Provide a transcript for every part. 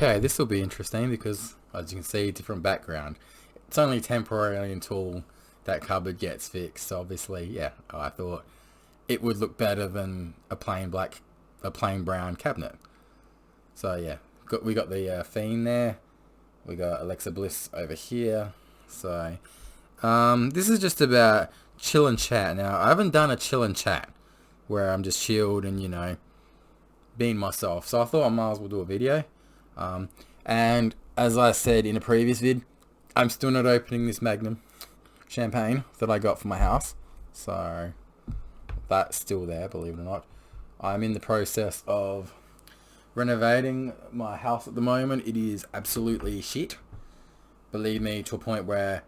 Okay, this will be interesting because, as you can see, different background. It's only temporarily until that cupboard gets fixed. So obviously, yeah, I thought it would look better than a plain brown cabinet. So yeah, we got the Fiend there. We got Alexa Bliss over here. So this is just about chill and chat. Now, I haven't done a chill and chat where I'm just chilled and being myself. So I thought I might as well do a video. Um, and as I said in a previous vid, I'm still not opening this Magnum champagne that I got for my house. So that's still there, believe it or not. I'm in the process of renovating my house at the moment. It is absolutely shit. Believe me, to a point where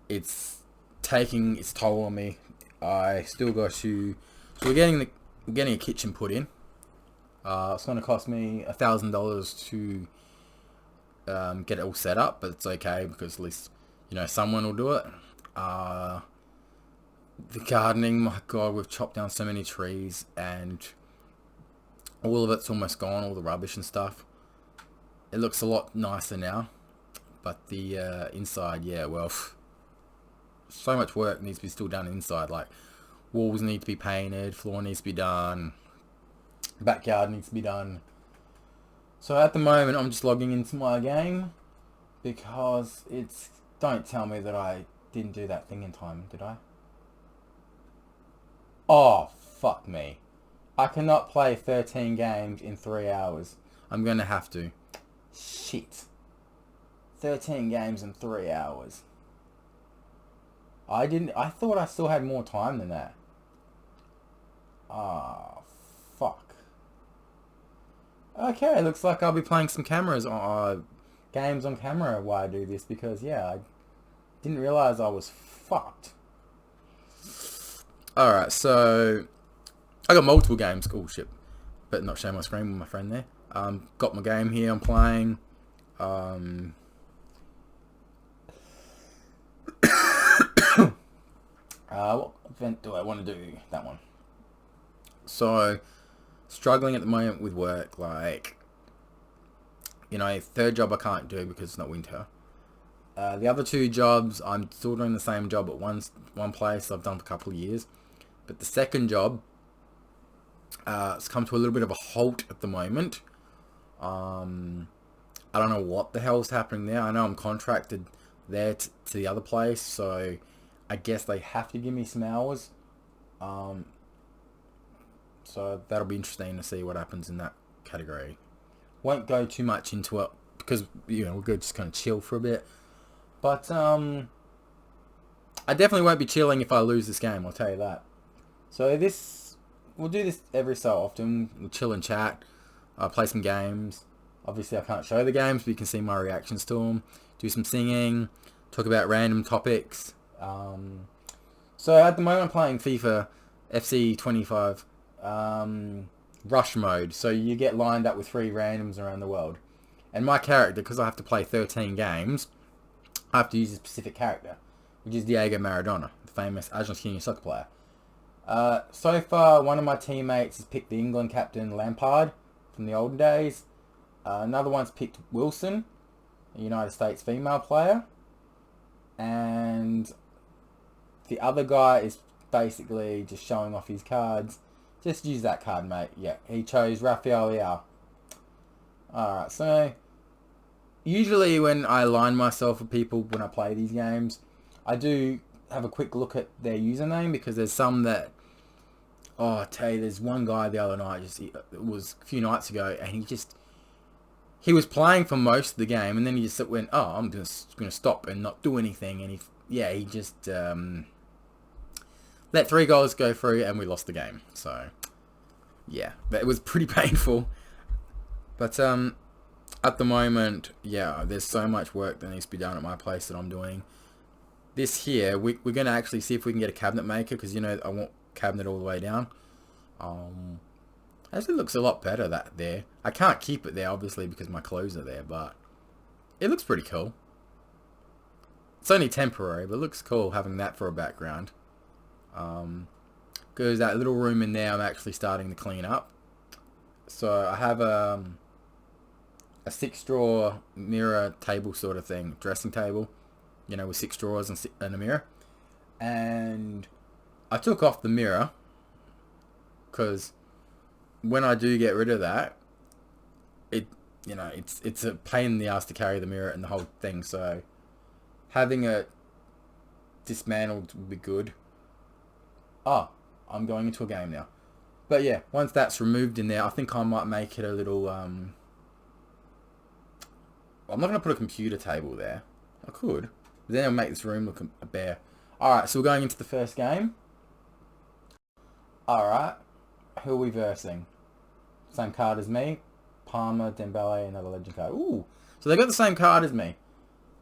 it's taking its toll on me. I still got to... So we're getting a kitchen put in. It's going to cost me $1,000 to get it all set up, but it's okay because at least someone will do it. The gardening, my god, we've chopped down so many trees and all of it's almost gone, all the rubbish and stuff. It looks a lot nicer now, but the inside, yeah, well, so much work needs to be still done inside. Like, walls need to be painted, floor needs to be done, backyard needs to be done. So at the moment, I'm just logging into my game because it's... Don't tell me that I didn't do that thing in time, did I? Oh, fuck me. I cannot play 13 games in 3 hours. I'm going to have to. Shit. 13 games in 3 hours. I thought I still had more time than that. Ah, fuck. Okay, looks like I'll be playing some games on camera while I do this because, yeah, I didn't realize I was fucked. Alright, so I got multiple games. Oh shit. Better not show my screen with my friend there. Got my game here I'm playing. What event do I want to do? That one. So, struggling at the moment with work. Like, third job I can't do because it's not winter. The other two jobs, I'm still doing the same job at one place I've done for a couple of years. But the second job, it's come to a little bit of a halt at the moment. I don't know what the hell's happening there. I know I'm contracted there to the other place, so I guess they have to give me some hours. So that'll be interesting to see what happens in that category. Won't go too much into it because we're good, just kind of chill for a bit. But I definitely won't be chilling if I lose this game. I'll tell you that. So we'll do this every so often. We'll chill and chat. Play some games. Obviously, I can't show the games, but you can see my reactions to them. Do some singing. Talk about random topics. So at the moment, I'm playing FIFA FC 25 Rush mode. So you get lined up with 3 randoms around the world. And my character, because I have to play 13 games, I have to use a specific character, which is Diego Maradona, the famous Argentinian soccer player. So far, one of my teammates has picked the England captain Lampard from the olden days. Another one's picked Wilson, a United States female player. And the other guy is basically just showing off his cards. Just use that card, mate. Yeah, he chose Rafael Leao. Alright, so usually when I align myself with people when I play these games, I do have a quick look at their username because there's some that... Oh, I tell you, there's one guy the other night, it was a few nights ago, and he was playing for most of the game, and then he just went, oh, I'm just going to stop and not do anything, and he just let 3 goals go through, and we lost the game. So, yeah, but it was pretty painful. But at the moment, yeah, there's so much work that needs to be done at my place that I'm doing. This here, we're going to actually see if we can get a cabinet maker, because, I want cabinet all the way down. Actually looks a lot better that there. I can't keep it there obviously because my clothes are there, but it looks pretty cool. It's only temporary, but it looks cool having that for a background. Because that little room in there I'm actually starting to clean up. So I have a 6-drawer mirror table sort of thing, dressing table, you know, with 6 drawers and a mirror. And I took off the mirror because when I do get rid of that, it's a pain in the ass to carry the mirror and the whole thing. So having it dismantled would be good. Oh, I'm going into a game now. But yeah, once that's removed in there, I think I might make it a little, I'm not going to put a computer table there. I could. But then I'll make this room look bare. Alright, so we're going into the first game. Alright. Who are we versing? Same card as me. Palmer, Dembele, another legend card. Ooh. So they got the same card as me.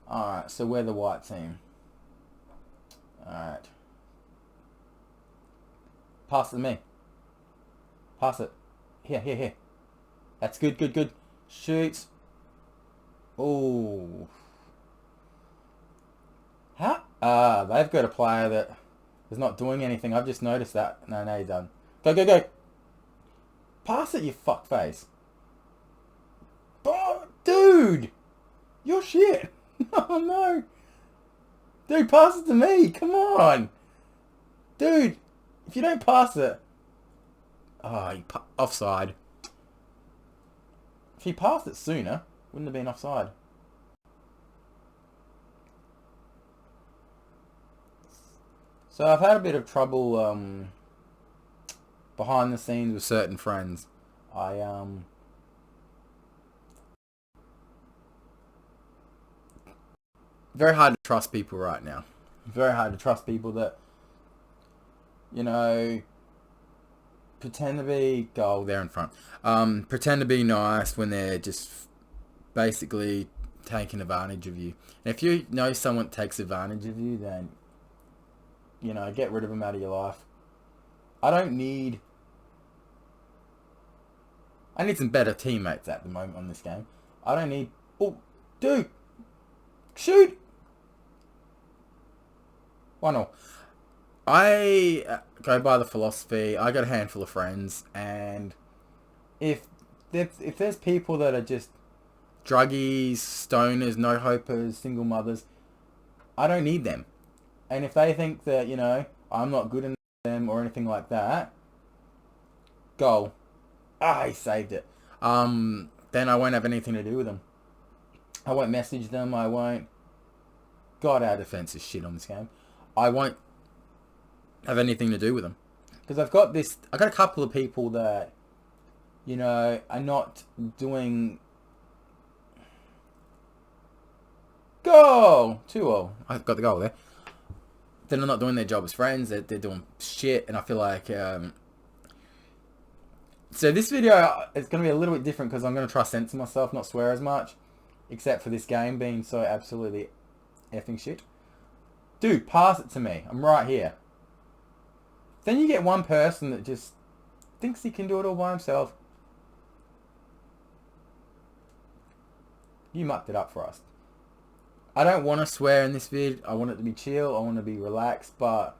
Alright, so we're the white team. Alright. Pass it to me. Pass it. Here. That's good. Shoots. Ooh. How? They've got a player that is not doing anything. I've just noticed that. No, you're done. Go. Pass it, you fuckface. Oh, dude! You're shit. Oh, no. Dude, pass it to me. Come on. Dude, if you don't pass it... Oh, offside. If he passed it sooner, wouldn't have been offside. So I've had a bit of trouble behind the scenes with certain friends. Very hard to trust people right now. Very hard to trust people that, pretend to be goal there in front. Pretend to be nice when they're just basically taking advantage of you. And if you know someone takes advantage of you, then get rid of them out of your life. I need some better teammates at the moment on this game. I don't need... Oh, dude! Shoot! 1-0. I go by the philosophy, I got a handful of friends, and if there's people that are just druggies, stoners, no-hopers, single mothers, I don't need them. And if they think that, I'm not good enough for them or anything like that, goal. Ah, he saved it. Then I won't have anything to do with them. I won't message them, I won't... God, our defense is shit on this game. I won't have anything to do with them. Because I've got a couple of people that, are not doing... Goal! 2-0. I got the goal there. They're not doing their job as friends. They're doing shit. And I feel like... So this video is going to be a little bit different because I'm going to try to censor myself, not swear as much. Except for this game being so absolutely effing shit. Dude, pass it to me. I'm right here. Then you get one person that just thinks he can do it all by himself. You mucked it up for us. I don't want to swear in this vid. I want it to be chill. I want to be relaxed, but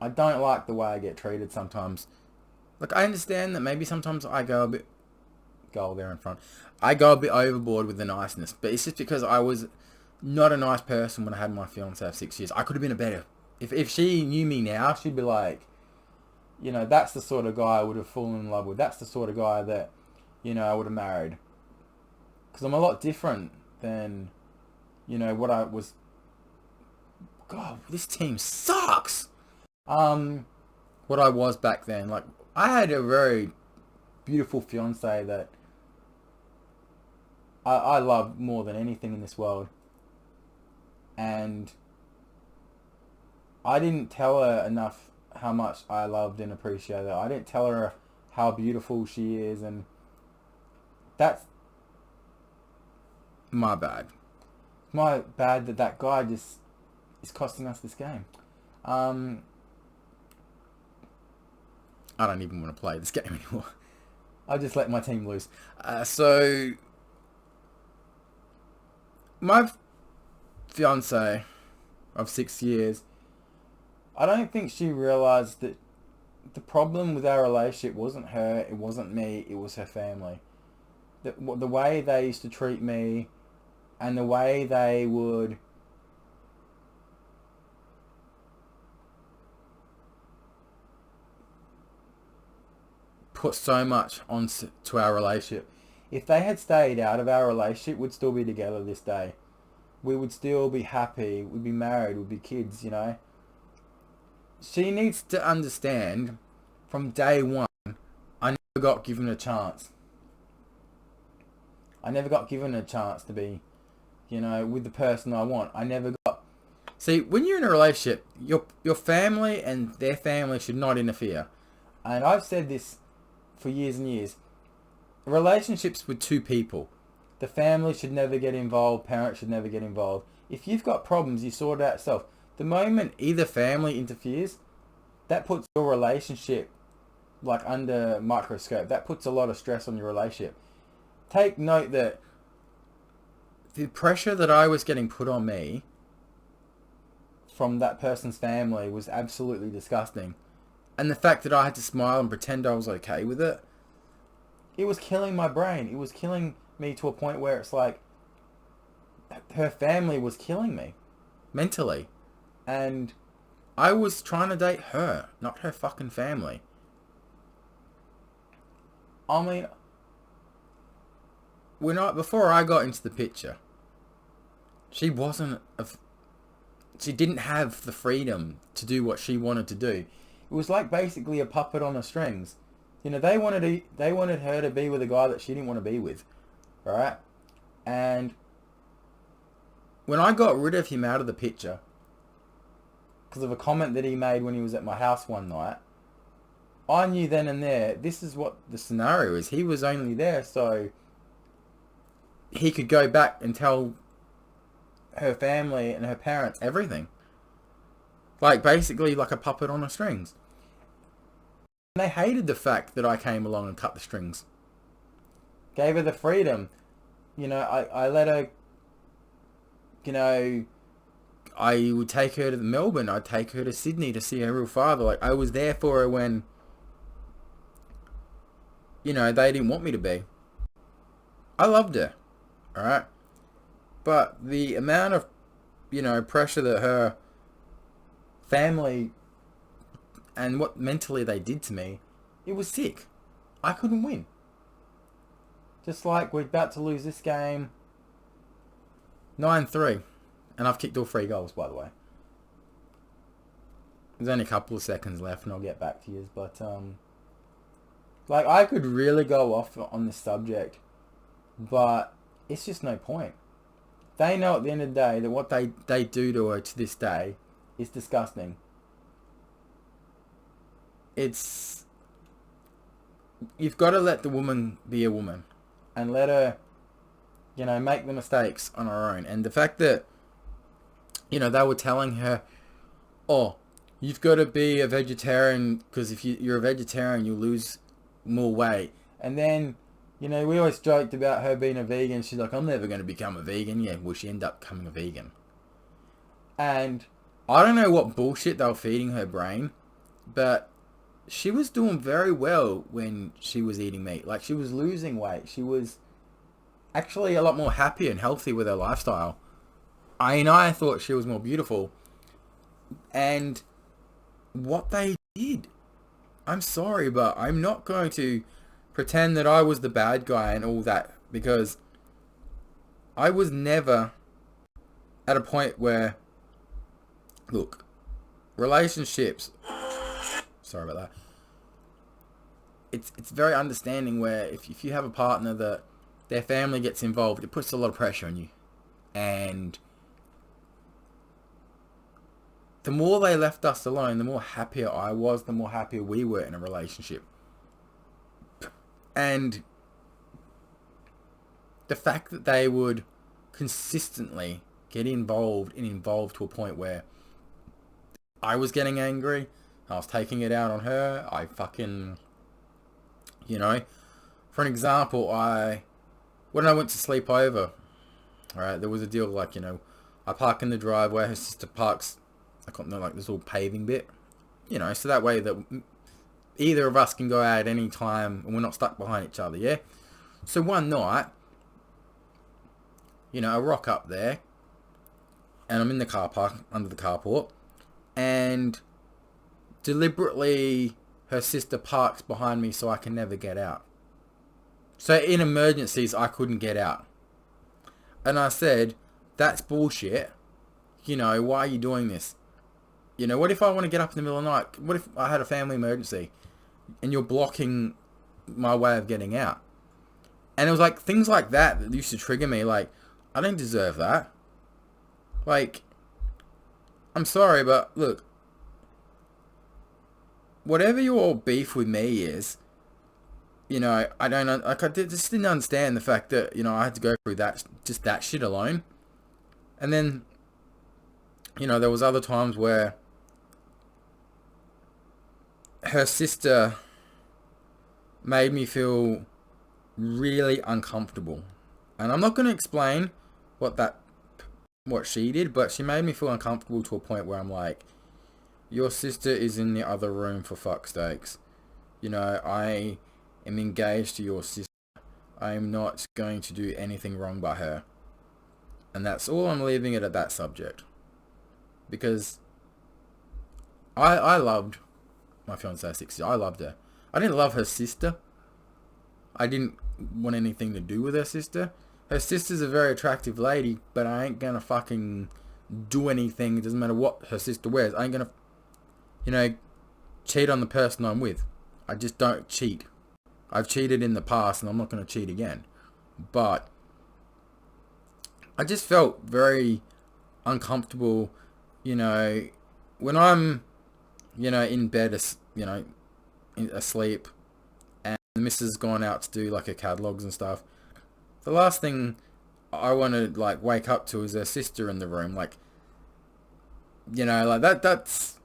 I don't like the way I get treated sometimes. Like, I understand that maybe sometimes I go a bit... Goal there in front. I go a bit overboard with the niceness, but it's just because I was not a nice person when I had my fiancée of 6 years. I could have been a better... If she knew me now, she'd be like, that's the sort of guy I would have fallen in love with. That's the sort of guy that, I would have married. Because I'm a lot different than, what I was... God, this team sucks! What I was back then. Like, I had a very beautiful fiancée that I love more than anything in this world. And I didn't tell her enough how much I loved and appreciated her. I didn't tell her how beautiful she is, and that's my bad. My bad that guy just is costing us this game. I don't even want to play this game anymore. I just let my team lose. So my fiancée of 6 years, I don't think she realised that the problem with our relationship wasn't her, it wasn't me, it was her family. The way they used to treat me, and the way they would put so much on to our relationship. If they had stayed out of our relationship, we'd still be together this day. We would still be happy. We'd be married. We'd be kids, you know. She needs to understand from day one, I never got given a chance. I never got given a chance to be, you know, with the person I want. I never got... See, when you're in a relationship, your family and their family should not interfere. And I've said this for years and years. Relationships with two people. The family should never get involved. Parents should never get involved. If you've got problems, you sort it out yourself. The moment either family interferes, that puts your relationship like under microscope. That puts a lot of stress on your relationship. Take note that the pressure that I was getting put on me from that person's family was absolutely disgusting. And the fact that I had to smile and pretend I was okay with it, it was killing my brain. It was killing me to a point where it's like her family was killing me mentally. And I was trying to date her, not her fucking family. I mean, before I got into the picture, she didn't have the freedom to do what she wanted to do. It was like basically a puppet on the strings. You know, they wanted her to be with a guy that she didn't want to be with, right? And when I got rid of him out of the picture because of a comment that he made when he was at my house one night, I knew then and there, this is what the scenario is. He was only there so he could go back and tell her family and her parents everything. Like, basically like a puppet on the strings. And they hated the fact that I came along and cut the strings. Gave her the freedom. You know, I let her, you know, I would take her to Melbourne. I'd take her to Sydney to see her real father. Like, I was there for her when, you know, they didn't want me to be. I loved her. Alright? But the amount of, you know, pressure that her family and what mentally they did to me, it was sick. I couldn't win. Just like we're about to lose this game 9-3. And I've kicked all 3 goals, by the way. There's only a couple of seconds left and I'll get back to you. But, like, I could really go off on this subject. But it's just no point. They know at the end of the day that what they do to her to this day is disgusting. You've got to let the woman be a woman and let her, you know, make the mistakes on her own. And the fact that, you know, they were telling her, oh, you've got to be a vegetarian because if you're a vegetarian, you'll lose more weight. And then, you know, we always joked about her being a vegan. She's like, I'm never going to become a vegan. Yeah, well, she ended up becoming a vegan. And I don't know what bullshit they were feeding her brain, but she was doing very well when she was eating meat. Like, she was losing weight. She was actually a lot more happy and healthy with her lifestyle. I thought she was more beautiful. And what they did, I'm sorry, but I'm not going to pretend that I was the bad guy and all that, because I was never at a point where, look, relationships, sorry about that, it's very understanding where if you have a partner that their family gets involved, it puts a lot of pressure on you. And the more they left us alone, the more happier I was, the more happier we were in a relationship. And the fact that they would consistently get involved to a point where I was getting angry, I was taking it out on her, I fucking, you know, for an example, when I went to sleep over, alright, there was a deal like, you know, I park in the driveway, her sister parks, I can't know, like this little paving bit, you know, so that way that either of us can go out at any time and we're not stuck behind each other, yeah? So one night, you know, I rock up there and I'm in the car park under the carport, and deliberately her sister parks behind me so I can never get out. So in emergencies, I couldn't get out. And I said, that's bullshit. You know, why are you doing this? You know, what if I want to get up in the middle of the night? What if I had a family emergency and you're blocking my way of getting out? And it was like things like that used to trigger me. Like, I don't deserve that. Like, I'm sorry, but look, whatever your beef with me is, you know, I just didn't understand the fact that, you know, I had to go through that, just that shit alone. And then, you know, there was other times where her sister made me feel really uncomfortable. And I'm not going to explain what she did, but she made me feel uncomfortable to a point where I'm like, your sister is in the other room, for fuck's sakes. You know, I am engaged to your sister. I am not going to do anything wrong by her. And that's all I'm leaving it at, that subject. Because I loved my fiancée 6 years. I loved her. I didn't love her sister. I didn't want anything to do with her sister. Her sister's a very attractive lady, but I ain't gonna fucking do anything. It doesn't matter what her sister wears. I ain't gonna, you know, cheat on the person I'm with. I just don't cheat. I've cheated in the past and I'm not gonna cheat again. But I just felt very uncomfortable, you know, when I'm, you know, in bed, you know, asleep, and the missus has gone out to do like her catalogs and stuff. The last thing I want to like wake up to is her sister in the room. Like, you know, like that's,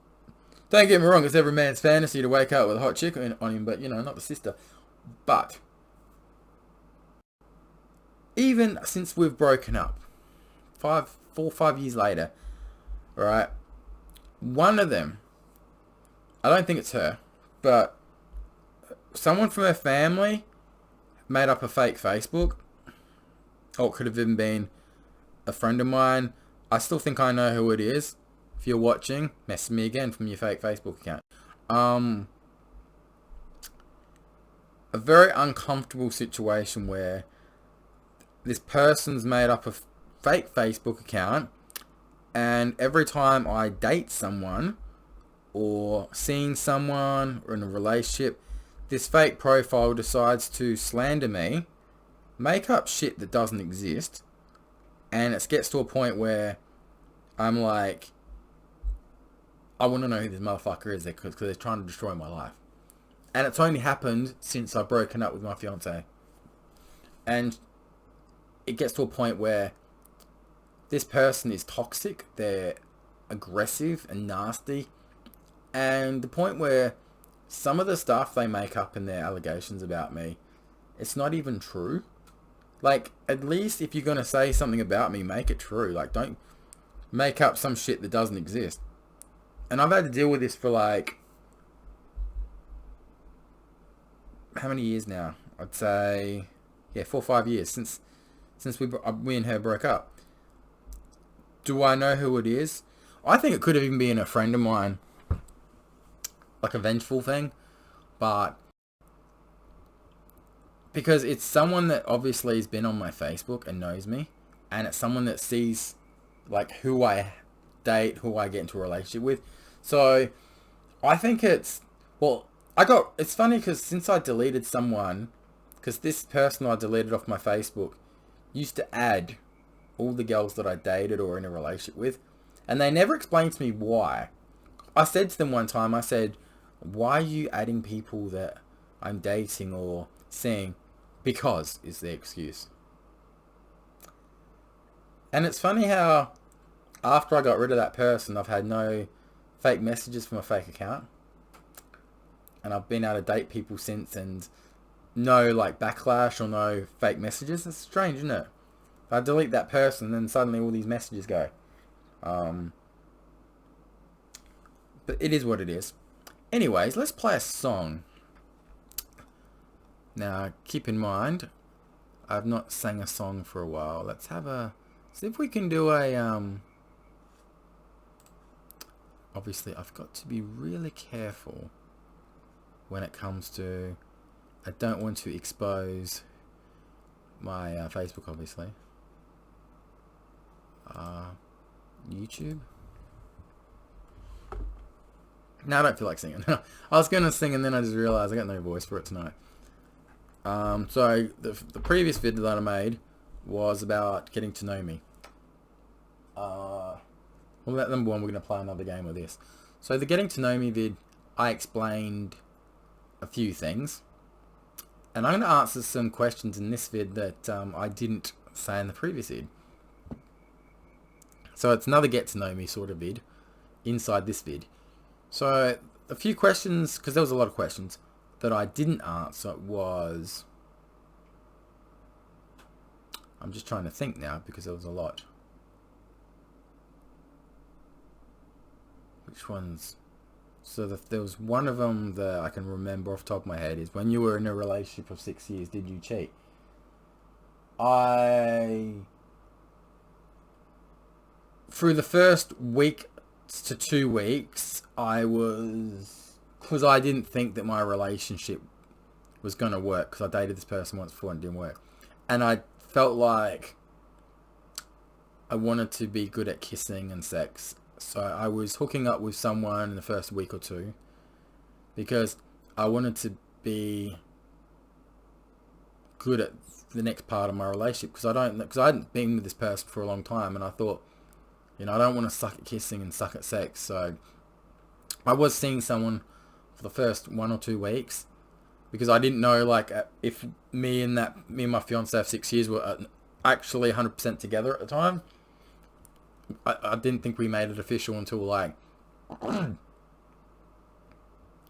don't get me wrong, it's every man's fantasy to wake up with a hot chick on him, but, you know, not the sister. But even since we've broken up, 4 or 5 years later, right, one of them, I don't think it's her, but someone from her family made up a fake Facebook. Or it could have even been a friend of mine. I still think I know who it is. If you're watching, message me again from your fake Facebook account. A very uncomfortable situation where this person's made up a fake Facebook account, and every time I date someone or seeing someone or in a relationship, this fake profile decides to slander me, make up shit that doesn't exist, and it gets to a point where I'm like, I want to know who this motherfucker is, because they're trying to destroy my life. And it's only happened since I've broken up with my fiance. And it gets to a point where this person is toxic, they're aggressive and nasty, and the point where some of the stuff they make up in their allegations about me, it's not even true. Like, at least if you're going to say something about me, make it true. Like, don't make up some shit that doesn't exist. And I've had to deal with this for like, how many years now? I'd say, yeah, 4 or 5 years since we and her broke up. Do I know who it is? I think it could have even been a friend of mine. Like a vengeful thing. But because it's someone that obviously has been on my Facebook and knows me, and it's someone that sees like who I date, who I get into a relationship with. So I think it's, well, it's funny because since I deleted someone, because this person I deleted off my Facebook used to add all the girls that I dated or in a relationship with, and they never explained to me why. I said to them one time, I said, why are you adding people that I'm dating or seeing? Because is the excuse. And it's funny how after I got rid of that person, I've had no fake messages from a fake account, and I've been able to date people since, and no like backlash or no fake messages. It's strange, isn't it? I delete that person, then suddenly all these messages go. But it is what it is. Anyways, let's play a song. Now, keep in mind, I've not sang a song for a while. Let's have a... see if we can do a... Obviously, I've got to be really careful when it comes to... I don't want to expose my Facebook, obviously. YouTube. No, I don't feel like singing. I was going to sing and then I just realised I got no voice for it tonight. So the previous video that I made was about getting to know me. Well, that number one, we're going to play another game with this. So the getting to know me vid, I explained a few things. And I'm going to answer some questions in this vid that I didn't say in the previous vid. So it's another get to know me sort of vid inside this vid. So a few questions, because there was a lot of questions that I didn't answer was... I'm just trying to think now because there was a lot. Which ones? So there was one of them that I can remember off the top of my head is when you were in a relationship of 6 years, did you cheat? Through the first week to 2 weeks, because I didn't think that my relationship was going to work, because I dated this person once before and it didn't work. And I felt like I wanted to be good at kissing and sex. So I was hooking up with someone in the first week or two because I wanted to be good at the next part of my relationship, because I hadn't been with this person for a long time, and I thought, you know, I don't want to suck at kissing and suck at sex. So I was seeing someone for the first 1 or 2 weeks because I didn't know, like, if me and my fiance of 6 years were actually 100% together at the time. I didn't think we made it official until like a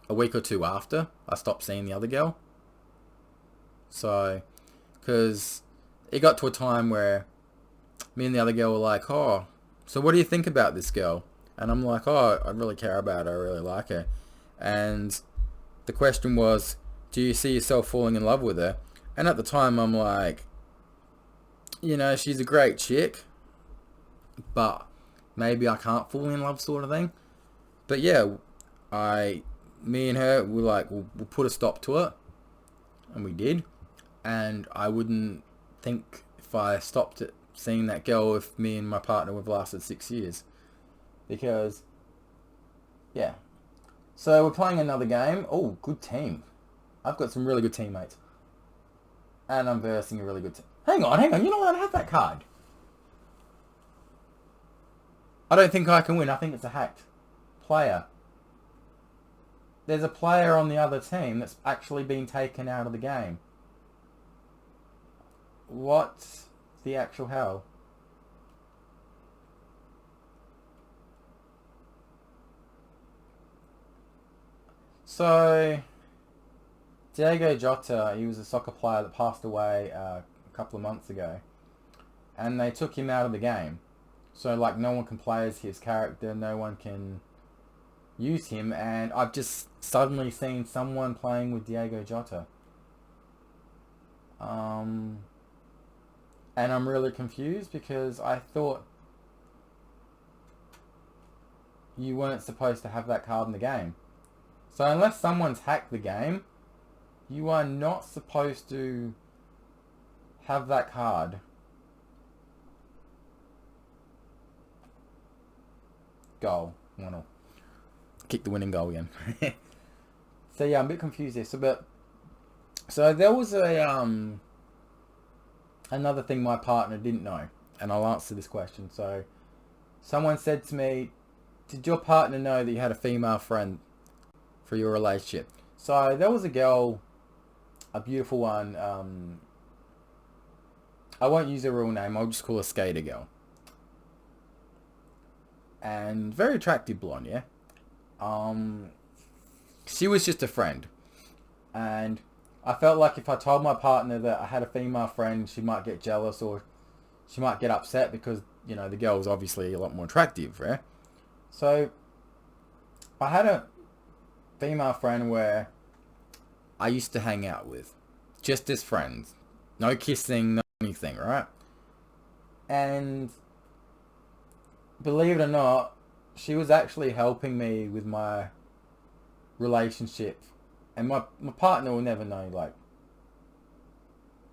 week or two after I stopped seeing the other girl. So, because it got to a time where me and the other girl were like, oh, so what do you think about this girl? And I'm like, oh, I really care about her. I really like her. And the question was, do you see yourself falling in love with her? And at the time, I'm like, you know, she's a great chick, but maybe I can't fall in love, sort of thing. But yeah, me and her, we're like, we'll put a stop to it. And we did. And I wouldn't think if I stopped it, seeing that girl, if me and my partner would have lasted 6 years. Because, yeah. So we're playing another game. Oh, good team. I've got some really good teammates. And I'm versing a really good team. Hang on. You know what? I have that card. I don't think I can win. I think it's a hacked player. There's a player on the other team that's actually been taken out of the game. What the actual hell? So, Diego Jota, he was a soccer player that passed away a couple of months ago. And they took him out of the game. So, like, no one can play as his character, no one can use him, and I've just suddenly seen someone playing with Diego Jota. And I'm really confused because I thought you weren't supposed to have that card in the game. So unless someone's hacked the game, you are not supposed to have that card. Goal. 1-0. Kick the winning goal again. So yeah, I'm a bit confused here. So there was another thing my partner didn't know, and I'll answer this question. So someone said to me, did your partner know that you had a female friend for your relationship? So there was a girl, a beautiful one. I won't use her real name. I'll just call her Skater Girl. And very attractive blonde, yeah. She was just a friend, and I felt like if I told my partner that I had a female friend, she might get jealous or she might get upset because, you know, the girl was obviously a lot more attractive, right? So I had female friend where I used to hang out with. Just as friends. No kissing, no anything, right? And believe it or not, she was actually helping me with my relationship. And my partner will never know, like,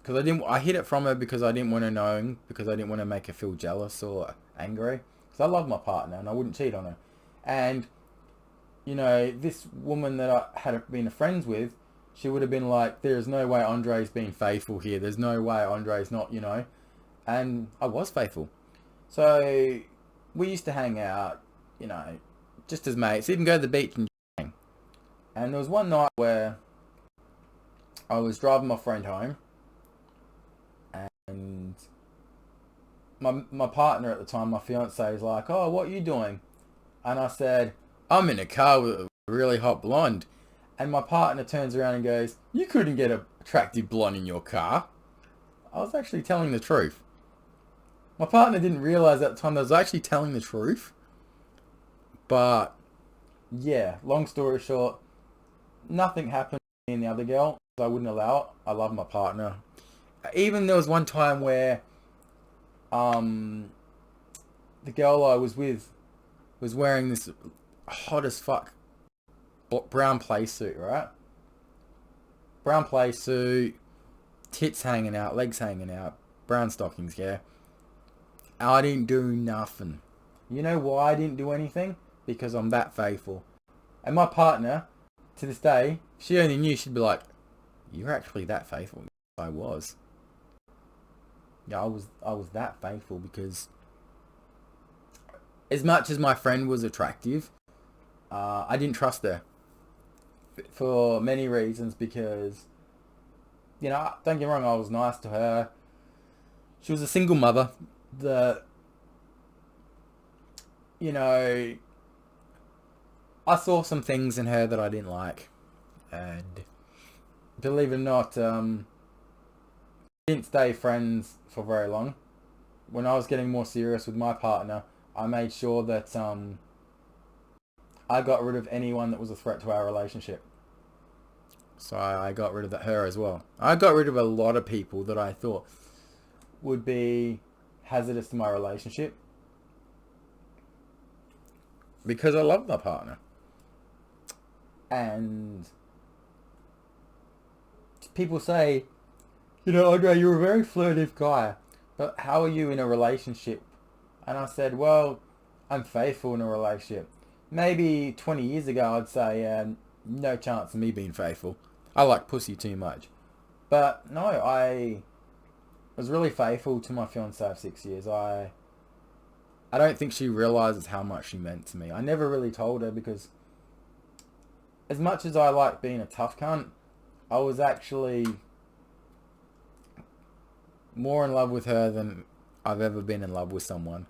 because I hid it from her because I didn't want her knowing, because I didn't want to make her feel jealous or angry. Because I love my partner and I wouldn't cheat on her. And, you know, this woman that I had been friends with, she would have been like, there's no way Andre's being faithful here. There's no way Andre's not, you know. And I was faithful. So we used to hang out, you know, just as mates. Even go to the beach and hang. And there was one night where I was driving my friend home. And my partner at the time, my fiance, is like, oh, what are you doing? And I said, I'm in a car with a really hot blonde. And my partner turns around and goes, you couldn't get an attractive blonde in your car. I was actually telling the truth. My partner didn't realise at the time that I was actually telling the truth. But, yeah, long story short, nothing happened to me and the other girl. I wouldn't allow it. I love my partner. Even there was one time where the girl I was with was wearing this hot as fuck brown play suit, right? Brown play suit, tits hanging out, legs hanging out, brown stockings, yeah. I didn't do nothing. You know why I didn't do anything? Because I'm that faithful. And my partner, to this day, if she only knew, she'd be like, you're actually that faithful. I was. Yeah, I was that faithful because as much as my friend was attractive, I didn't trust her for many reasons because, you know, don't get me wrong, I was nice to her. She was a single mother that, you know, I saw some things in her that I didn't like. And believe it or not, didn't stay friends for very long. When I was getting more serious with my partner, I made sure that I got rid of anyone that was a threat to our relationship. So I got rid of her as well. I got rid of a lot of people that I thought would be hazardous to my relationship because I love my partner. And people say, you know, Andre, you're a very flirtive guy, but how are you in a relationship? And I said, well, I'm faithful in a relationship. Maybe 20 years ago, I'd say, no chance of me being faithful. I like pussy too much. But no, I was really faithful to my fiancée of 6 years. I don't think she realizes how much she meant to me. I never really told her because as much as I like being a tough cunt, I was actually more in love with her than I've ever been in love with someone.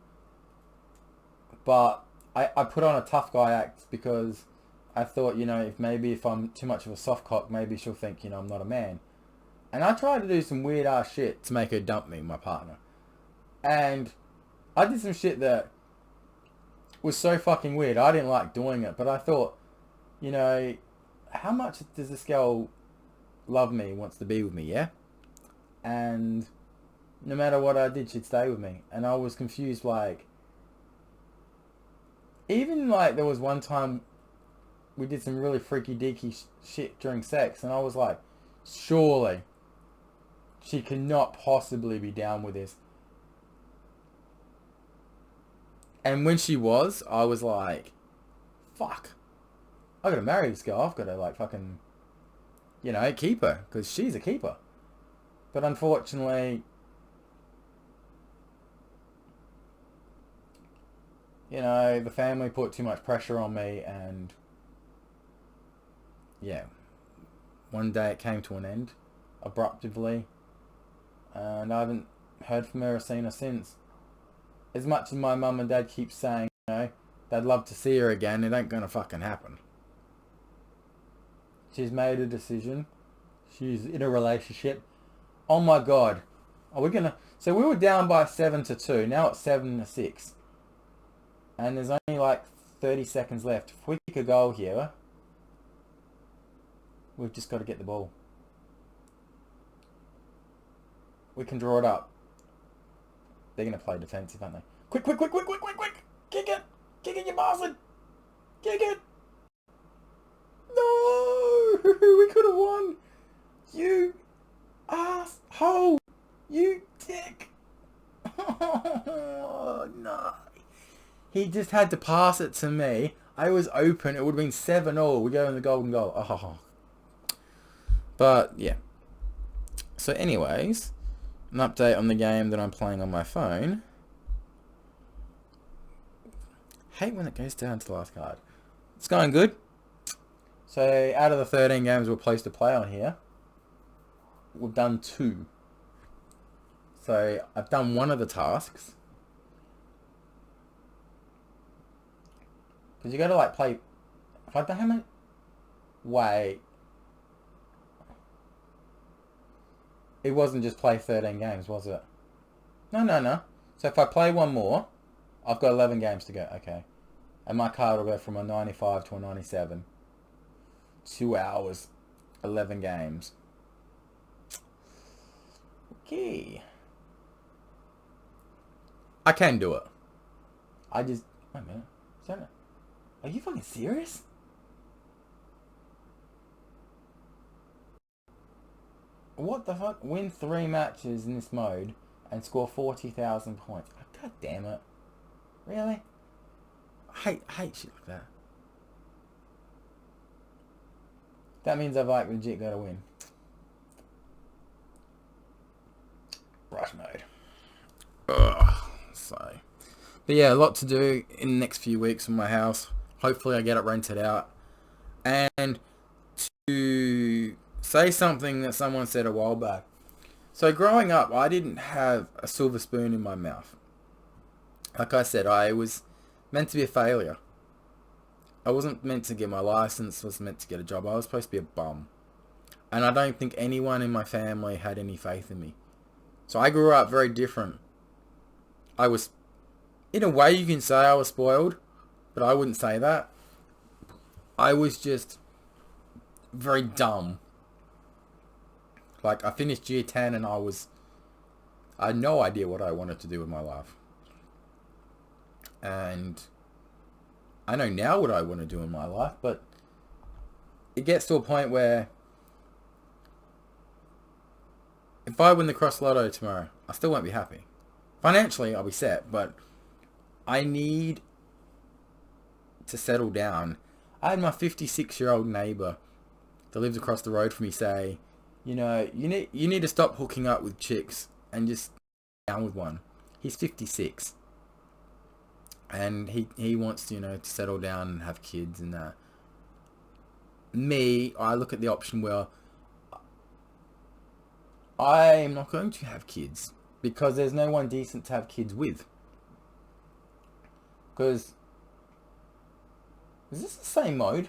But I put on a tough guy act because I thought, you know, if I'm too much of a soft cock, maybe she'll think, you know, I'm not a man. And I tried to do some weird ass shit to make her dump me, my partner. And I did some shit that was so fucking weird. I didn't like doing it, but I thought, you know, how much does this girl love me, wants to be with me, yeah? And no matter what I did, she'd stay with me. And I was confused, like, even like there was one time we did some really freaky deaky shit during sex, and I was like, surely she cannot possibly be down with this. And when she was, I was like, fuck, I gotta marry this girl. I've gotta like fucking, you know, keep her, because she's a keeper. But unfortunately, you know, the family put too much pressure on me, and yeah, one day it came to an end abruptly, and I haven't heard from her or seen her since. As much as my mum and dad keep saying, you know, they'd love to see her again, it ain't gonna fucking happen. She's made a decision. She's in a relationship. Oh my god. Are we gonna... So we were down by 7-2. Now it's 7-6. And there's only like 30 seconds left. If we kick a goal here, We've just got to get the ball. We can draw it up. They're going to play defensive, aren't they? Quick, quick, quick, quick, quick, quick, quick! Kick it! Kick it, you bastard! Kick it! No! We could have won! You asshole! You dick! Oh, no. He just had to pass it to me. I was open. It would have been 7-all. We go in the golden goal. Oh. But, yeah. So, anyways, an update on the game that I'm playing on my phone. Hate when it goes down to the last card. It's going good. So, out of the 13 games we're placed to play on here, we've done 2. So, I've done one of the tasks. Because you got to, like, play... If I don't have many... Wait. It wasn't just play 13 games, was it? No. So, if I play one more, I've got 11 games to go. Okay. And my card will go from a 95 to a 97. 2 hours. 11 games. Okay. I can do it. I just... Wait a minute. Is that... Are you fucking serious? What the fuck? Win 3 matches in this mode and score 40,000 points. Oh, God damn it. Really? I hate shit like that. That means I've like legit got to win. Brush mode. Ugh. So. But yeah, a lot to do in the next few weeks in my house. Hopefully I get it rented out. And to say something that someone said a while back. So growing up, I didn't have a silver spoon in my mouth. Like I said, I was meant to be a failure. I wasn't meant to get my license, wasn't meant to get a job. I was supposed to be a bum. And I don't think anyone in my family had any faith in me. So I grew up very different. I was, in a way you can say I was spoiled, but I wouldn't say that. I was just very dumb. Like, I finished year 10 and I had no idea what I wanted to do with my life. And I know now what I want to do in my life, but it gets to a point where if I win the Cross Lotto tomorrow, I still won't be happy. Financially, I'll be set, but I need to settle down. I had my 56-year-old neighbour that lives across the road from me say, you know, you need to stop hooking up with chicks and just down with one. He's 56. And he wants to, you know, to settle down and have kids and that. Me, I look at the option where I am not going to have kids because there's no one decent to have kids with. Because, is this the same mode?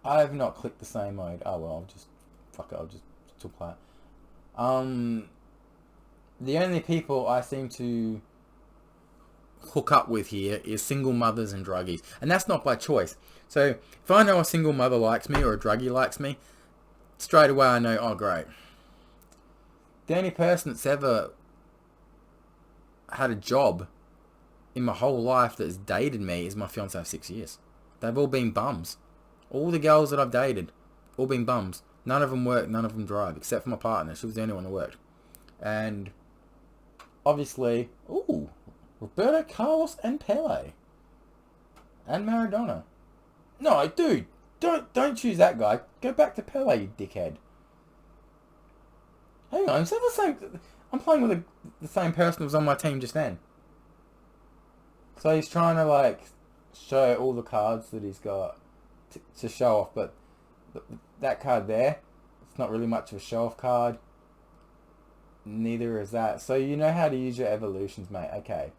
I have not clicked the same mode. Oh well, I'll just still play it. The only people I seem to hook up with here is single mothers and druggies, and that's not by choice. So if I know a single mother likes me or a druggie likes me, straight away I know, oh great. The only person that's ever had a job in my whole life that's dated me is my fiance of 6 years. They've all been bums. All the girls that I've dated, all been bums. None of them work, none of them drive, except for my partner. She was the only one that worked. And obviously, ooh, Roberto Carlos and Pele. And Maradona. No, dude, don't choose that guy. Go back to Pele, you dickhead. Hang on, is that the same? I'm playing with the same person that was on my team just then. So he's trying to like show all the cards that he's got to show off, but that card there, it's not really much of a show off card. Neither is that. So you know how to use your evolutions, mate. Okay.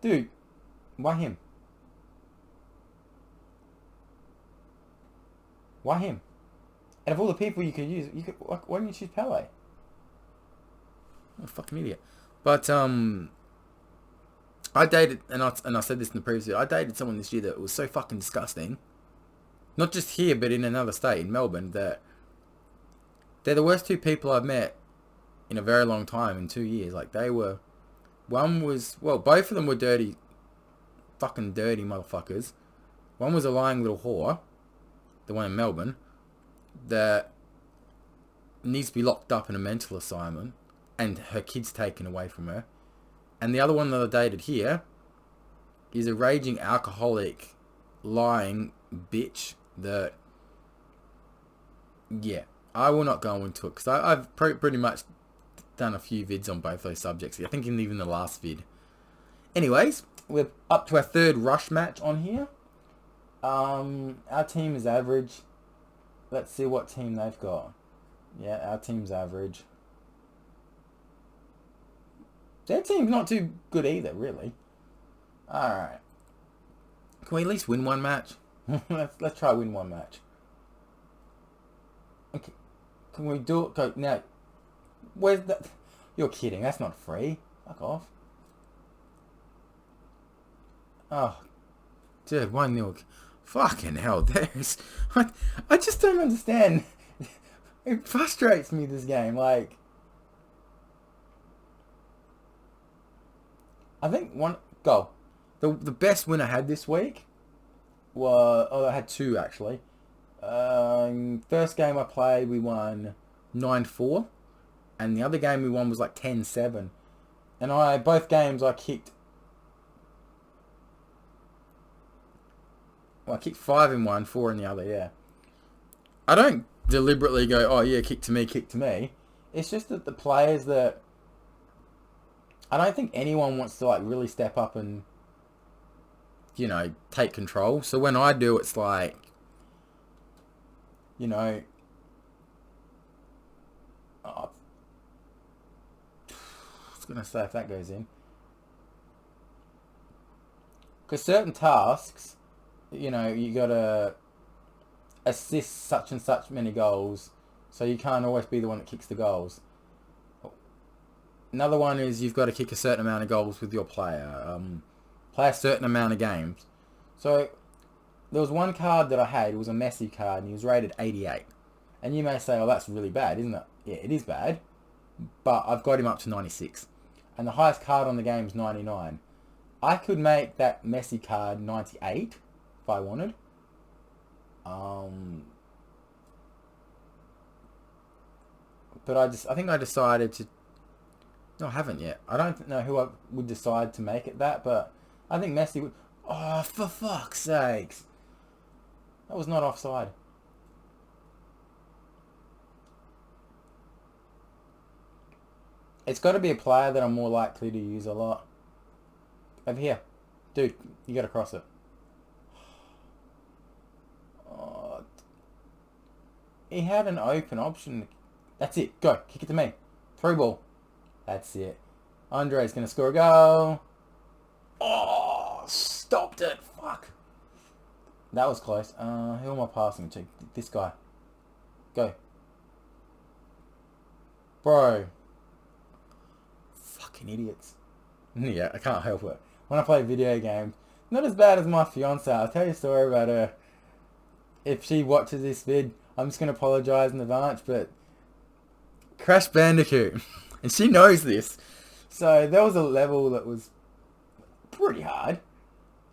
Dude, why him? Why him? And of all the people you could use, why didn't you choose Pele? I'm a fucking idiot. But I dated, and I said this in the previous video, I dated someone this year that was so fucking disgusting. not just here, but in another state, in Melbourne, that they're the worst two people I've met in a very long time, in 2 years. Like, they were... One was... Well, both of them were dirty... Fucking dirty motherfuckers. One was a lying little whore. The one in Melbourne. That needs to be locked up in a mental asylum. And her kids taken away from her. And the other one that I dated here is a raging alcoholic, lying bitch that... Yeah. I will not go into it, because I've pretty much done a few vids on both those subjects. I think even the last vid. Anyways, we're up to our third rush match on here. Our team is average. Let's see what team they've got. Yeah, our team's average. Their team's not too good either, really. Alright. Can we at least win one match? let's try win one match. Okay. Can we do it? Go now. Where's that? You're kidding. That's not free. Fuck off. Oh, dude, 1-0. Fucking hell, there's... I just don't understand. It frustrates me, this game. Like, I think one goal. The best win I had this week was... Oh, I had two, actually. First game I played, we won 9-4. And the other game we won was like 10-7. And both games I kicked... Well, I kicked 5 in one, 4 in the other, yeah. I don't deliberately go, oh yeah, kick to me. It's just that the players that... I don't think anyone wants to like really step up and, you know, take control. So when I do, it's like, you know... Oh, I was going to say if that goes in. Because certain tasks... You know, you got to assist such and such many goals, so you can't always be the one that kicks the goals. Another one is you've got to kick a certain amount of goals with your player. Play a certain amount of games. So, there was one card that I had, it was a Messi card, and he was rated 88. And you may say, oh, that's really bad, isn't it? Yeah, it is bad, but I've got him up to 96. And the highest card on the game is 99. I could make that Messi card 98, if I wanted. But I think I decided to... No, I haven't yet. I don't know who I would decide to make it that, but I think Messi would... Oh, for fuck's sakes. That was not offside. It's got to be a player that I'm more likely to use a lot. Over here. Dude, you got to cross it. Oh, he had an open option. That's it. Go. Kick it to me. Through ball. That's it. Andre's going to score a goal. Oh, stopped it. Fuck. That was close. Who am I passing to? This guy. Go. Bro. Fucking idiots. Yeah, I can't help it. When I play video games, not as bad as my fiance. I'll tell you a story about her. If she watches this vid, I'm just going to apologise in advance, but Crash Bandicoot. And she knows this. So there was a level that was pretty hard.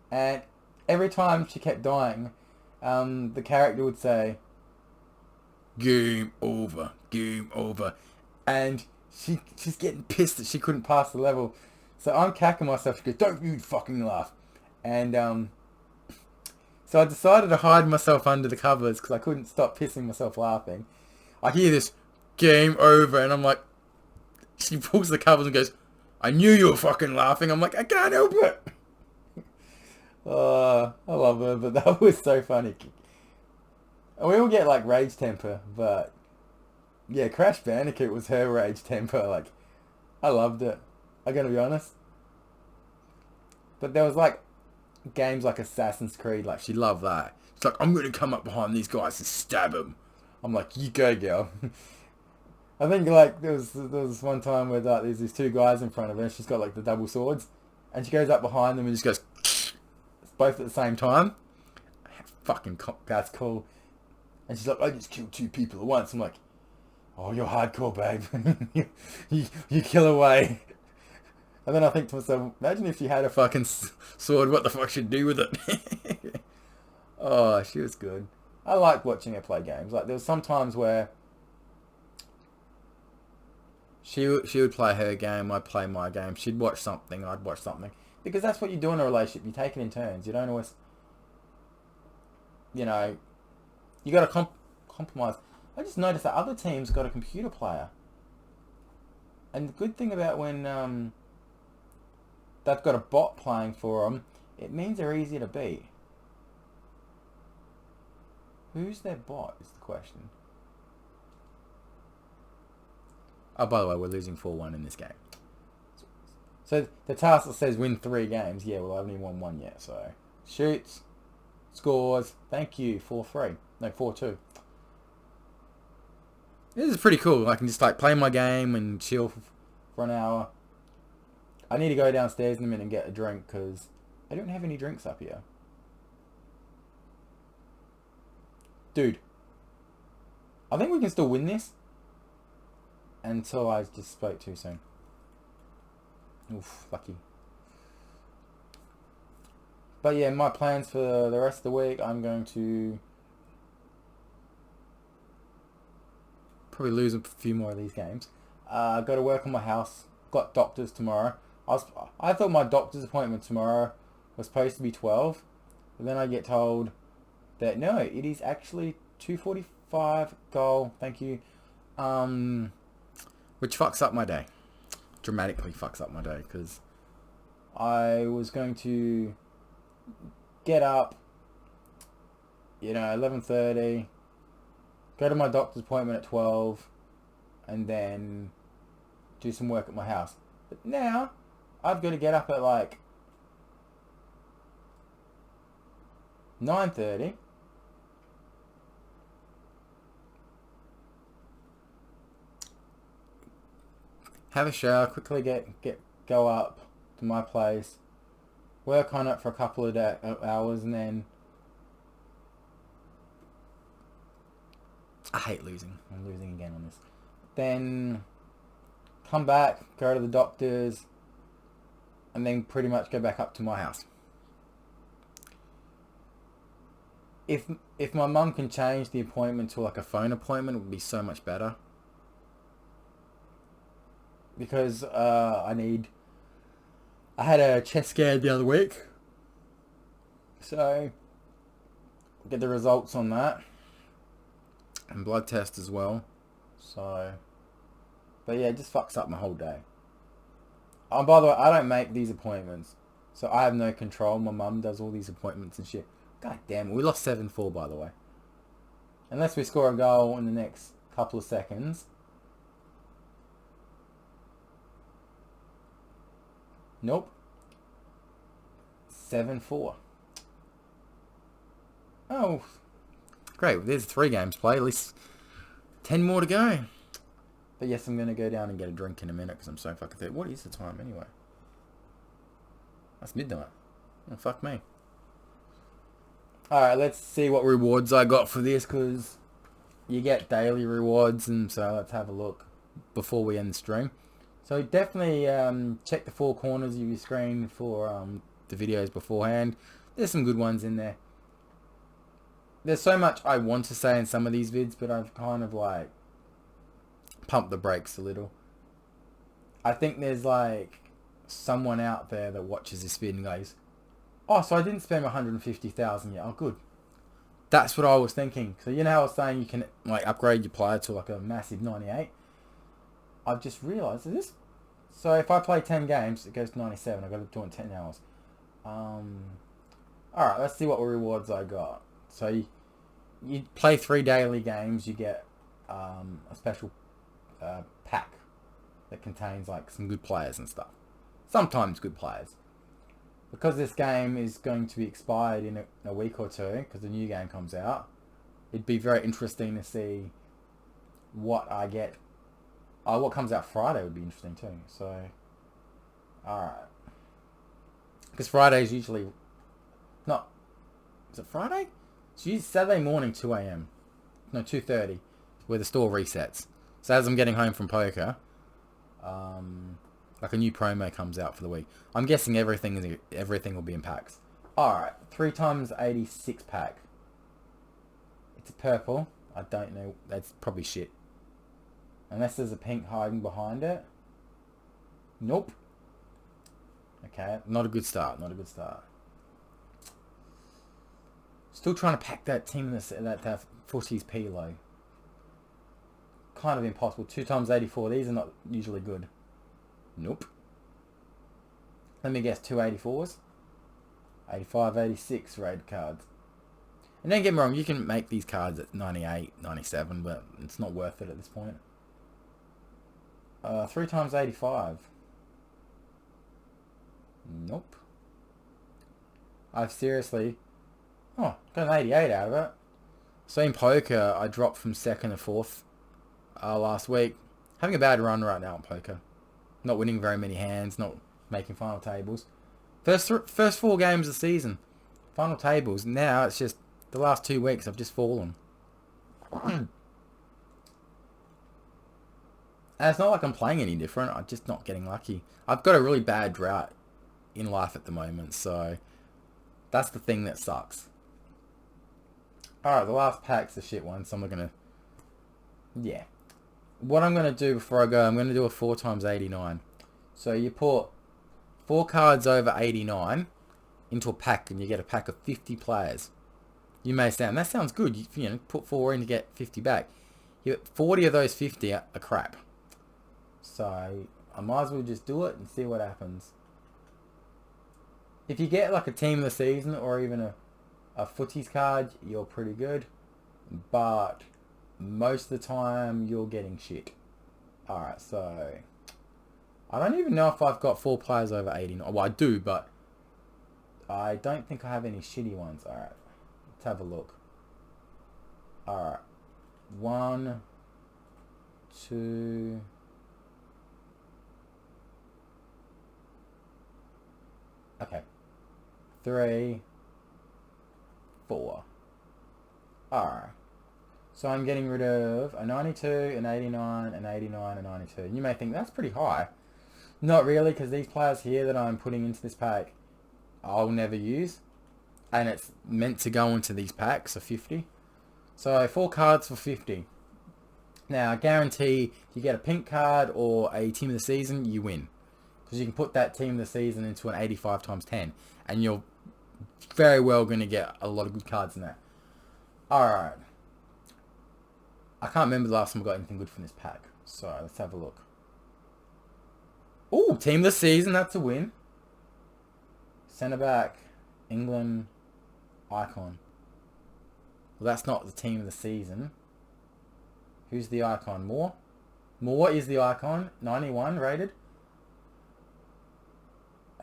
And every time she kept dying, the character would say, "Game over, game over." And she's getting pissed that she couldn't pass the level. So I'm cacking myself. She goes, "Don't you fucking laugh." And so I decided to hide myself under the covers because I couldn't stop pissing myself laughing. I hear this, "Game over," and I'm like, she pulls the covers and goes, "I knew you were fucking laughing." I'm like, I can't help it. I love her, but that was so funny. We all get like rage temper, but yeah, Crash Bandicoot was her rage temper. Like, I loved it. I gotta be honest. But there was like games like Assassin's Creed, like she loved that. She's like, "I'm gonna come up behind these guys and stab them." I'm like, "You go, girl." I think like there was one time where like, there's these two guys in front of her and she's got like the double swords and she goes up behind them and just goes both at the same time. that's cool. And she's like, I just killed 2 people at once. I'm like, oh, you're hardcore, babe. you kill away. And then I think to myself, imagine if she had a fucking sword, what the fuck she'd do with it? Oh, she was good. I like watching her play games. Like, there was some times where she would play her game, I'd play my game. She'd watch something, I'd watch something. Because that's what you do in a relationship. You take it in turns. You don't always, you know, you got to compromise. I just noticed that other teams got a computer player. And the good thing about when they've got a bot playing for them, it means they're easier to beat. Who's their bot is the question. Oh, by the way, we're losing 4-1 in this game. So the task that says win 3 games. Yeah, well, I haven't even won 1 yet. So shoots, scores. Thank you. 4-3. No, 4-2. This is pretty cool. I can just like play my game and chill for an hour. I need to go downstairs in a minute and get a drink because I don't have any drinks up here. Dude, I think we can still win this. Until I just spoke too soon. Oof, lucky. But yeah, my plans for the rest of the week, I'm going to probably lose a few more of these games. Got to work on my house. Got doctors tomorrow. I thought my doctor's appointment tomorrow was supposed to be 12. But then I get told that no, it is actually 2:45 goal. Thank you. Which fucks up my day. Dramatically fucks up my day because I was going to get up, 11:30, go to my doctor's appointment at 12, and then do some work at my house. But now I've got to get up at like 9:30. Have a shower, quickly go up to my place, work on it for a couple of hours, and then I hate losing. I'm losing again on this. Then come back, go to the doctor's, and then pretty much go back up to my house. If my mum can change the appointment to like a phone appointment, it would be so much better. Because I had a chest scan the other week. So, get the results on that. And blood test as well. So, but yeah, it just fucks up my whole day. Oh, by the way, I don't make these appointments. So I have no control. My mum does all these appointments and shit. God damn it. We lost 7-4, by the way. Unless we score a goal in the next couple of seconds. Nope. 7-4. Oh, great. There's 3 games played. At least 10 more to go. But yes, I'm going to go down and get a drink in a minute because I'm so fucking thirsty. What is the time anyway? That's midnight. Oh, fuck me. Alright, let's see what rewards I got for this because you get daily rewards, and so let's have a look before we end the stream. So definitely check the 4 corners of your screen for the videos beforehand. There's some good ones in there. There's so much I want to say in some of these vids, but I've kind of like pumped the brakes a little. I think there's like someone out there that watches this vid and goes, oh, so I didn't spend 150,000 yet. Oh, good. That's what I was thinking. So you know how I was saying you can like upgrade your player to like a massive 98? I've just realised this. So if I play 10 games, it goes to 97. I've got to do it in 10 hours. Alright, let's see what rewards I got. So you play 3 daily games, you get a special pack that contains like some good players and stuff. Sometimes good players. Because this game is going to be expired in a week or two, because the new game comes out, it'd be very interesting to see what I get. What comes out Friday would be interesting too. So, alright. Because Friday is usually... Not... Is it Friday? It's Saturday morning, 2 a.m. No, 2:30, where the store resets. So as I'm getting home from poker, like a new promo comes out for the week. I'm guessing everything will be in packs. Alright, 3 times 86 pack. It's a purple. I don't know. That's probably shit. Unless there's a pink hiding behind it. Nope. Okay, not a good start. Not a good start. Still trying to pack that team that footy's P-low. Kind of impossible. 2 times 84. These are not usually good. Nope. Let me guess. 2 84s. 85, 86 raid cards. And don't get me wrong, you can make these cards at 98, 97, but it's not worth it at this point. 3 times 85. Nope. I've seriously... Oh, got an 88 out of it. So in poker, I dropped from 2nd to 4th last week. Having a bad run right now in poker. Not winning very many hands, not making final tables. First 4 games of the season. Final tables. Now it's just the last 2 weeks I've just fallen. And it's not like I'm playing any different. I'm just not getting lucky. I've got a really bad drought in life at the moment, so that's the thing that sucks. Alright, the last pack's the shit one, so I'm not gonna... Yeah. What I'm gonna do before I go, I'm gonna do a 4 times 89. So you put 4 cards over 89 into a pack, and you get a pack of 50 players. You may say, that sounds good. You know, put 4 in to get 50 back. You get 40 of those 50 are crap. So I might as well just do it and see what happens. If you get like a team of the season or even a footies card, you're pretty good. But most of the time, you're getting shit. Alright, so... I don't even know if I've got 4 players over 89. Well, I do, but I don't think I have any shitty ones. Alright, let's have a look. Alright. 1, 2... Okay. 3, 4. Alright. So I'm getting rid of a 92, an 89, an 89, a 92. And you may think that's pretty high. Not really, because these players here that I'm putting into this pack, I'll never use. And it's meant to go into these packs of 50. So 4 cards for 50. Now, I guarantee you get a pink card or a team of the season, you win. Because you can put that team of the season into an 85 times 10. And you're very well going to get a lot of good cards in that. Alright. I can't remember the last time I got anything good from this pack. So, let's have a look. Ooh, team of the season, that's a win. Centre back, England, icon. Well, that's not the team of the season. Who's the icon? Moore? Moore is the icon. 91 rated.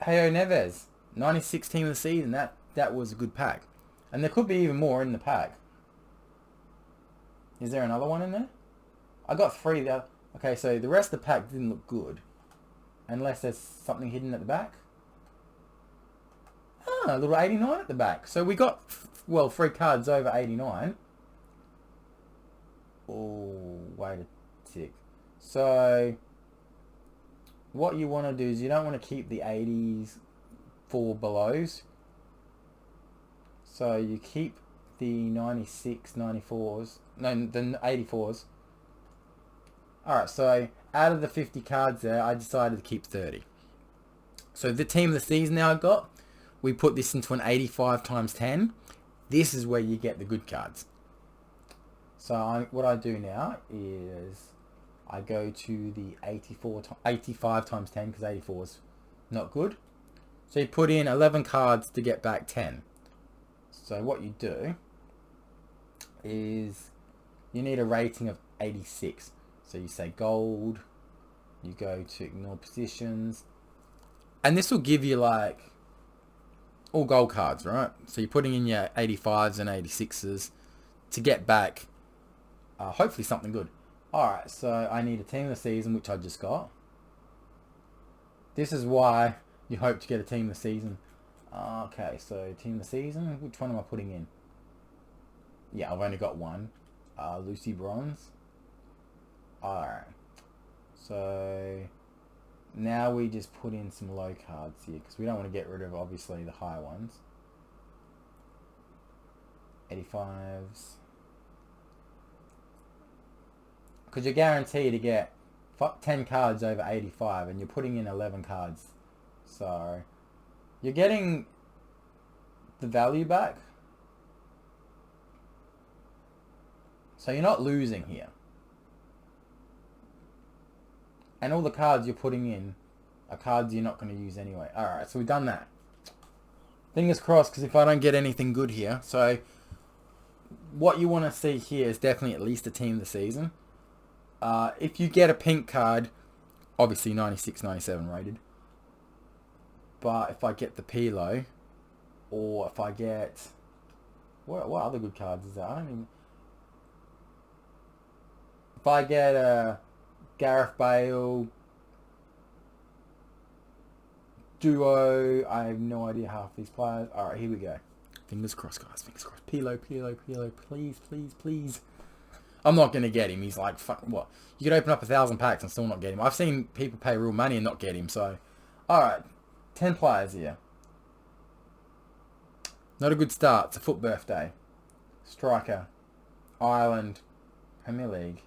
Heyo Neves. 96 team of the season. That was a good pack. And there could be even more in the pack. Is there another one in there? I got 3 there. Okay, so the rest of the pack didn't look good. Unless there's something hidden at the back. Ah, a little 89 at the back. So we got, well, 3 cards over 89. Oh, wait a tick. So, what you want to do is you don't want to keep the 80s 4 belows. So you keep the 96, 94s, no, the 84s. Alright, so out of the 50 cards there, I decided to keep 30. So the team of the season now I got, we put this into an 85 times 10. This is where you get the good cards. So what I do now is I go to the 85 times 10 because 84 is not good. So you put in 11 cards to get back 10. So what you do is you need a rating of 86. So you say gold, you go to ignore positions, and this will give you like all gold cards, right? So you're putting in your 85s and 86s to get back hopefully something good. Alright, so I need a team of the season, which I just got. This is why you hope to get a team of the season. Okay, so team of the season, which one am I putting in? Yeah, I've only got one. Lucy Bronze. Alright. So now we just put in some low cards here because we don't want to get rid of obviously the high ones. 85s. Because you're guaranteed to get 10 cards over 85 and you're putting in 11 cards. So you're getting the value back. So you're not losing here. And all the cards you're putting in are cards you're not going to use anyway. Alright, so we've done that. Fingers crossed, because if I don't get anything good here. So what you want to see here is definitely at least a team of the season. If you get a pink card, obviously 96, 97 rated. But if I get the Pilo, or if I get... What other good cards is that? I don't even... If I get a Gareth Bale duo, I have no idea half these players. Alright, here we go. Fingers crossed, guys. Fingers crossed. Pilo, please, please, please. I'm not going to get him. He's like, fuck, what? You could open up 1,000 packs and still not get him. I've seen people pay real money and not get him, so... Alright, 10 players here. Not a good start. It's a foot birthday. Striker. Ireland. Premier League.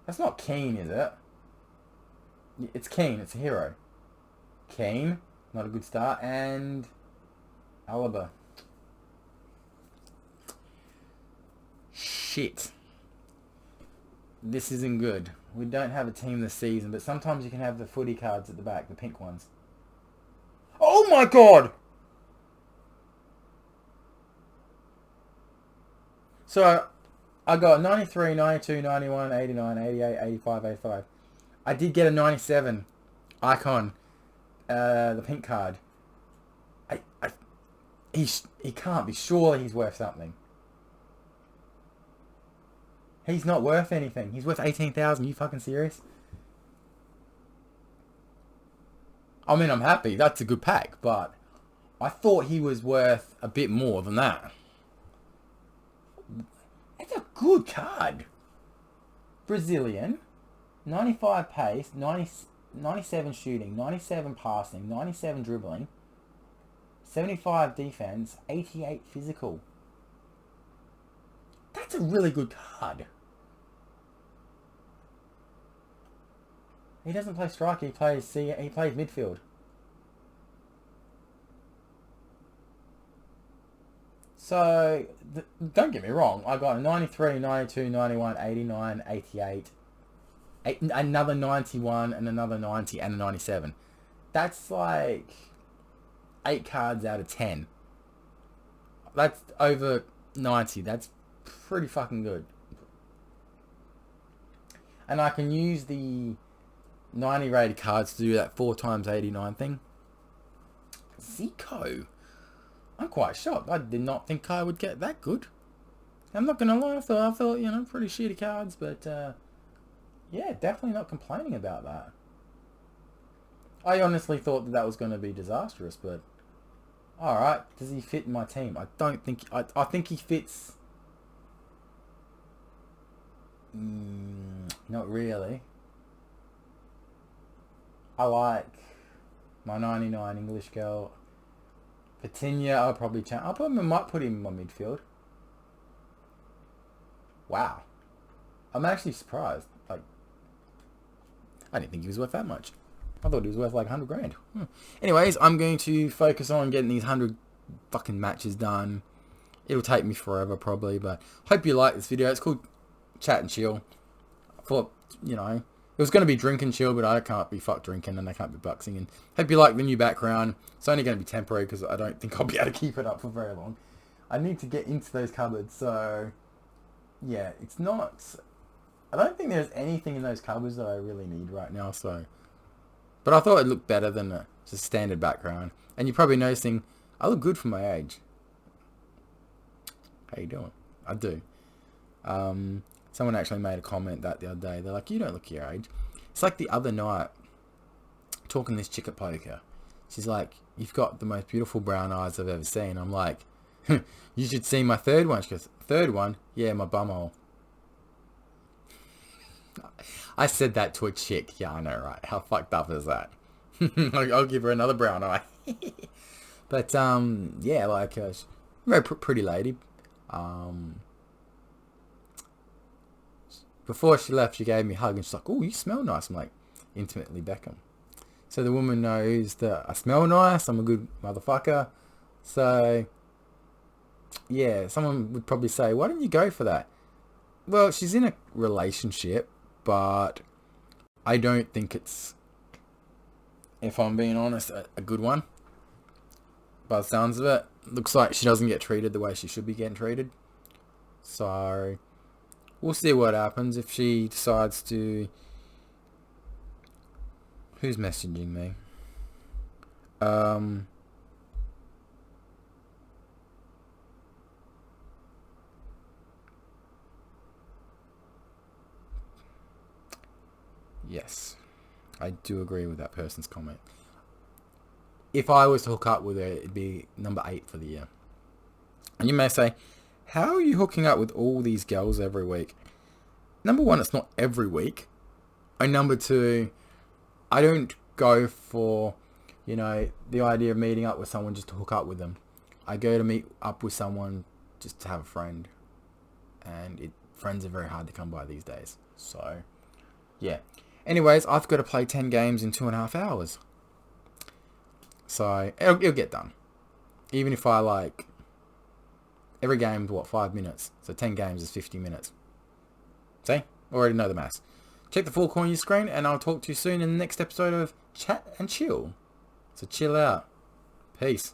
That's not Keane, is it? It's Keane. It's a hero. Keane. Not a good start. And... Alaba. Shit. This isn't good. We don't have a team this season, but sometimes you can have the footy cards at the back, the pink ones. Oh my god! So, I got 93, 92, 91, 89, 88, 85, 85. I did get a 97 icon, the pink card. He can't be. Surely he's worth something. He's not worth anything. He's worth 18,000. You fucking serious? I mean, I'm happy. That's a good pack, but I thought he was worth a bit more than that. It's a good card. Brazilian. 95 pace, 97 shooting, 97 passing, 97 dribbling, 75 defense, 88 physical. That's a really good card. He doesn't play striker, he plays midfield. So, don't get me wrong, I got a 93, 92, 91, 89, 88, another 91, and another 90, and a 97. That's like 8 cards out of 10. That's over 90. That's pretty fucking good. And I can use the 90 rated cards to do that 4 times 89 thing. Zico. I'm quite shocked. I did not think I would get that good. I'm not gonna lie, I thought, you know, pretty shitty cards, but yeah, definitely not complaining about that. I honestly thought that was going to be disastrous, but alright, does he fit in my team? I don't think, I think he fits. Not really. I like my 99 English girl. Patinia, I'll probably change. Might put him in my midfield. Wow. I'm actually surprised. Like, I didn't think he was worth that much. I thought he was worth like 100 grand. Anyways, I'm going to focus on getting these 100 fucking matches done. It'll take me forever probably, but hope you like this video. It's called Chat and Chill. I thought, you know, it was going to be drink and chill, but I can't be fucked drinking and I can't be boxing. And hope you like the new background. It's only going to be temporary because I don't think I'll be able to keep it up for very long. I need to get into those cupboards, so yeah, it's not... I don't think there's anything in those cupboards that I really need right now, so... But I thought it looked better than a just standard background. And you're probably noticing, I look good for my age. How you doing? I do. Someone actually made a comment that the other day. They're like, you don't look your age. It's like the other night, talking to this chick at poker. She's like, you've got the most beautiful brown eyes I've ever seen. I'm like, You should see my third one. She goes, third one? Yeah, my bumhole. I said that to a chick. Yeah, I know, right? How fucked up is that? I'll give her another brown eye. But, yeah, like, she's a very pretty lady. Before she left, she gave me a hug and she's like, oh, you smell nice. I'm like, intimately Beckham. So the woman knows that I smell nice. I'm a good motherfucker. So, yeah, someone would probably say, why don't you go for that? Well, she's in a relationship, but I don't think it's, if I'm being honest, a good one. By the sounds of it, looks like she doesn't get treated the way she should be getting treated. So, we'll see what happens if she decides to... Who's messaging me? Yes, I do agree with that person's comment. If I was to hook up with her, it'd be number 8 for the year. And you may say, how are you hooking up with all these girls every week? Number 1, it's not every week. And number 2, I don't go for, the idea of meeting up with someone just to hook up with them. I go to meet up with someone just to have a friend. And friends are very hard to come by these days. So, yeah. Anyways, I've got to play 10 games in 2.5 hours. So, it'll get done. Even if I every game's 5 minutes. So 10 games is 50 minutes. See? Already know the maths. Check the 4 corner of your screen and I'll talk to you soon in the next episode of Chat and Chill. So chill out. Peace.